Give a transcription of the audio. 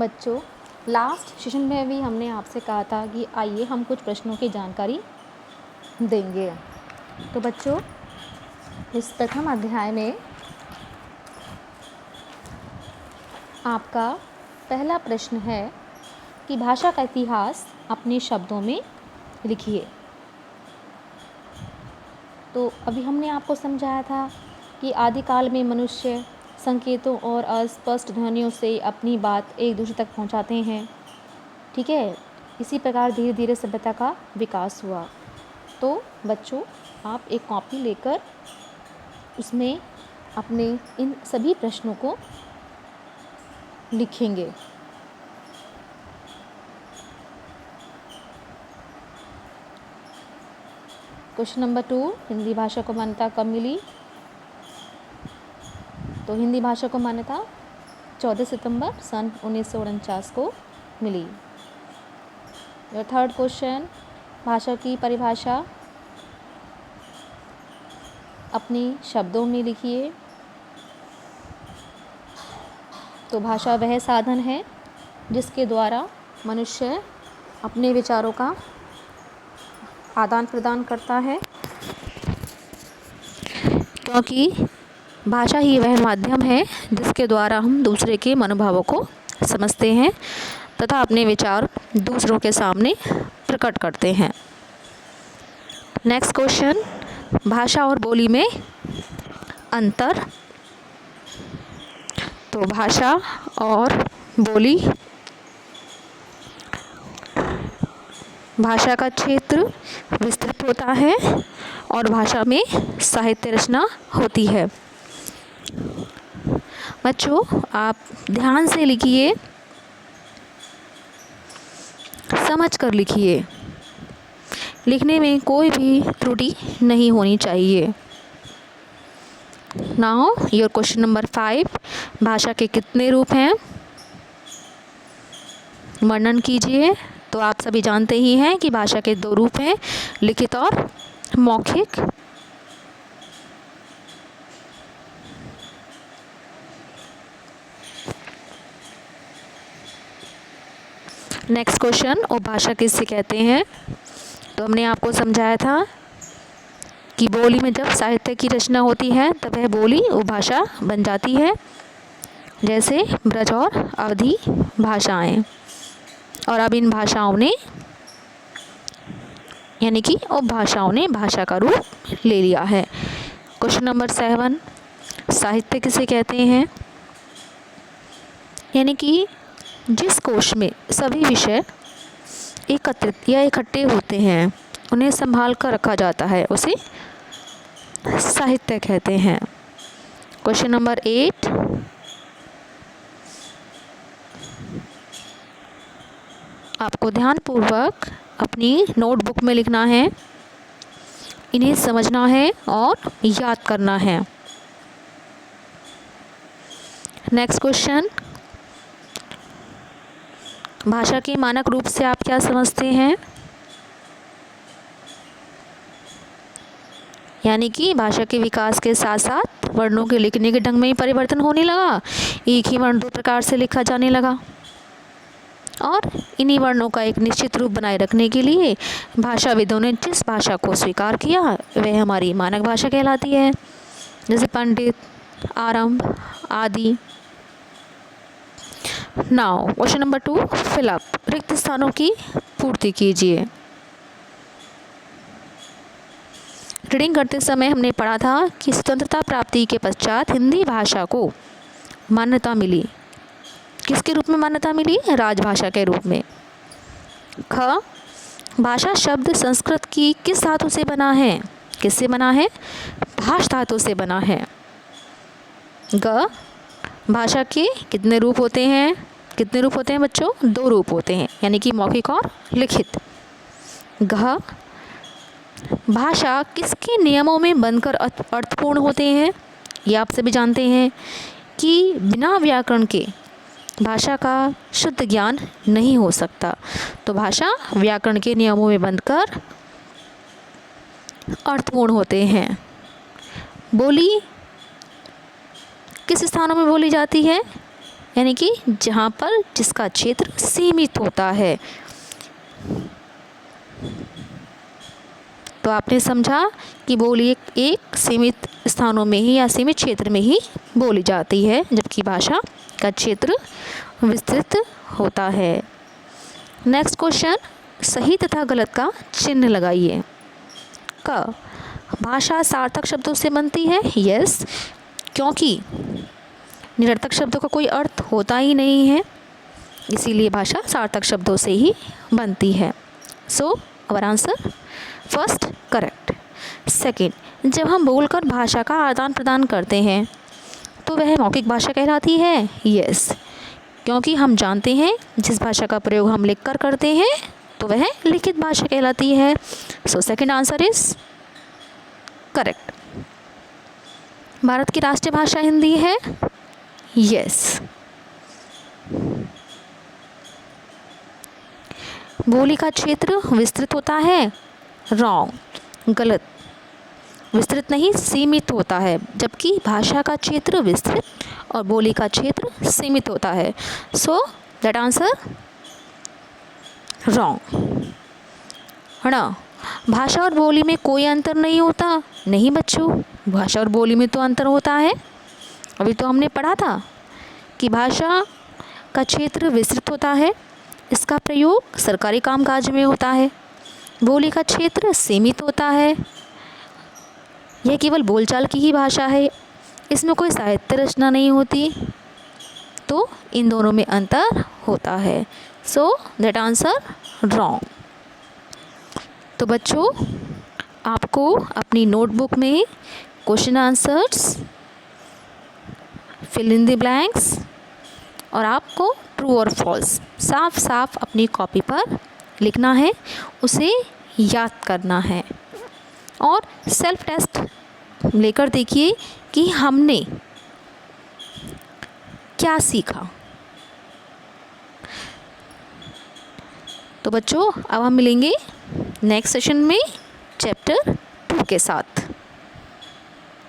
बच्चों, last session में भी हमने आपसे कहा था कि आइए हम कुछ प्रश्नों की जानकारी देंगे। तो बच्चों, इस प्रथम अध्याय में आपका पहला प्रश्न है कि भाषा का इतिहास अपने शब्दों में लिखिए। तो अभी हमने आपको समझाया था कि आदिकाल में मनुष्य संकेतों और अस्पष्ट ध्वनियों से अपनी बात एक दूसरे तक पहुंचाते हैं। ठीक है, इसी प्रकार धीरे धीरे सभ्यता का विकास हुआ। तो बच्चों, आप एक कॉपी लेकर उसमें अपने इन सभी प्रश्नों को लिखेंगे। क्वेश्चन नंबर 2, हिंदी भाषा को मान्यता कब मिली? तो हिंदी भाषा को मान्यता 14 सितंबर सन 1949 को मिली। योर थर्ड क्वेश्चन, भाषा की परिभाषा अपने शब्दों में लिखिए। तो भाषा वह साधन है जिसके द्वारा मनुष्य अपने विचारों का आदान प्रदान करता है, क्योंकि भाषा ही वह माध्यम है जिसके द्वारा हम दूसरे के मनोभावों को समझते हैं तथा अपने विचार दूसरों के सामने प्रकट करते हैं। नेक्स्ट क्वेश्चन, भाषा और बोली में अंतर। तो भाषा और बोली, भाषा का क्षेत्र विस्तृत होता है और भाषा में साहित्य रचना होती है। बच्चों, आप ध्यान से लिखिए, समझ कर लिखिए, लिखने में कोई भी त्रुटि नहीं होनी चाहिए। नाउ योर क्वेश्चन नंबर 5, भाषा के कितने रूप हैं? वर्णन कीजिए। तो आप सभी जानते ही हैं कि भाषा के 2 रूप हैं, लिखित और मौखिक। नेक्स्ट क्वेश्चन, उपभाषा किसे कहते हैं? तो हमने आपको समझाया था कि बोली में जब साहित्य की रचना होती है तब वह बोली उपभाषा बन जाती है, जैसे ब्रज और अवधी भाषाएं। और अब इन भाषाओं ने यानी कि उपभाषाओं ने भाषा का रूप ले लिया है। क्वेश्चन नंबर 7, साहित्य किसे कहते हैं? यानी कि जिस कोश में सभी विषय एकत्रित या इकट्ठे होते हैं, उन्हें संभाल कर रखा जाता है, उसे साहित्य कहते हैं। क्वेश्चन नंबर 8, आपको ध्यानपूर्वक अपनी नोटबुक में लिखना है, इन्हें समझना है और याद करना है। नेक्स्ट क्वेश्चन, भाषा के मानक रूप से आप क्या समझते हैं? यानी कि भाषा के विकास के साथ साथ वर्णों के लिखने के ढंग में ही परिवर्तन होने लगा, एक ही वर्ण 2 प्रकार से लिखा जाने लगा और इन्हीं वर्णों का एक निश्चित रूप बनाए रखने के लिए भाषाविदों ने जिस भाषा को स्वीकार किया वह हमारी मानक भाषा कहलाती है, जैसे पंडित, आरंभ आदि। Now question number 2, fill up, रिक्त स्थानों की पूर्ति कीजिए। रीडिंग करते समय हमने पढ़ा था कि स्वतंत्रता प्राप्ति के पश्चात हिंदी भाषा को मान्यता मिली। किसके रूप में मान्यता मिली? राजभाषा के रूप में। ख, भाषा शब्द संस्कृत की किस धातु से बना है? किससे बना है? भाष धातु से बना है। ग, भाषा के कितने रूप होते हैं? कितने रूप होते हैं बच्चों? 2 रूप होते हैं, यानी कि मौखिक और लिखित। घ, भाषा किसके नियमों में बनकर अर्थपूर्ण होते हैं? ये आप सभी जानते हैं कि बिना व्याकरण के भाषा का शुद्ध ज्ञान नहीं हो सकता। तो भाषा व्याकरण के नियमों में बनकर अर्थपूर्ण होते हैं। बोली किस स्थानों में बोली जाती है? यानी कि जहाँ पर जिसका क्षेत्र सीमित होता है। तो आपने समझा कि बोली एक सीमित स्थानों में ही या सीमित क्षेत्र में ही बोली जाती है, जबकि भाषा का क्षेत्र विस्तृत होता है। नेक्स्ट क्वेश्चन, सही तथा गलत का चिन्ह लगाइए। क, भाषा सार्थक शब्दों से बनती है। यस, क्योंकि निरर्थक शब्दों का कोई अर्थ होता ही नहीं है, इसीलिए भाषा सार्थक शब्दों से ही बनती है। So our answer first correct. Second, जब हम बोलकर भाषा का आदान प्रदान करते हैं तो वह मौखिक भाषा कहलाती है। यस, क्योंकि हम जानते हैं जिस भाषा का प्रयोग हम लिखकर करते हैं तो वह लिखित भाषा कहलाती है। So second answer is correct. Bharat की राष्ट्रीय भाषा हिंदी है। यस। बोली का क्षेत्र विस्तृत होता है। रॉन्ग, गलत। विस्तृत नहीं, सीमित होता है, जबकि भाषा का क्षेत्र विस्तृत और बोली का क्षेत्र सीमित होता है। सो दैट आंसर रॉन्ग है ना। भाषा और बोली में कोई अंतर नहीं होता। नहीं बच्चों, भाषा और बोली में तो अंतर होता है। अभी तो हमने पढ़ा था कि भाषा का क्षेत्र विस्तृत होता है, इसका प्रयोग सरकारी कामकाज में होता है। बोली का क्षेत्र सीमित होता है, यह केवल बोलचाल की ही भाषा है, इसमें कोई साहित्य रचना नहीं होती। तो इन दोनों में अंतर होता है। So that answer wrong. तो बच्चों, आपको अपनी नोटबुक में question answers, fill in the blanks और आपको ट्रू और फॉल्स साफ साफ अपनी कॉपी पर लिखना है, उसे याद करना है और सेल्फ टेस्ट लेकर देखिए कि हमने क्या सीखा। तो बच्चों, अब हम मिलेंगे नेक्स्ट सेशन में चैप्टर 2 के साथ।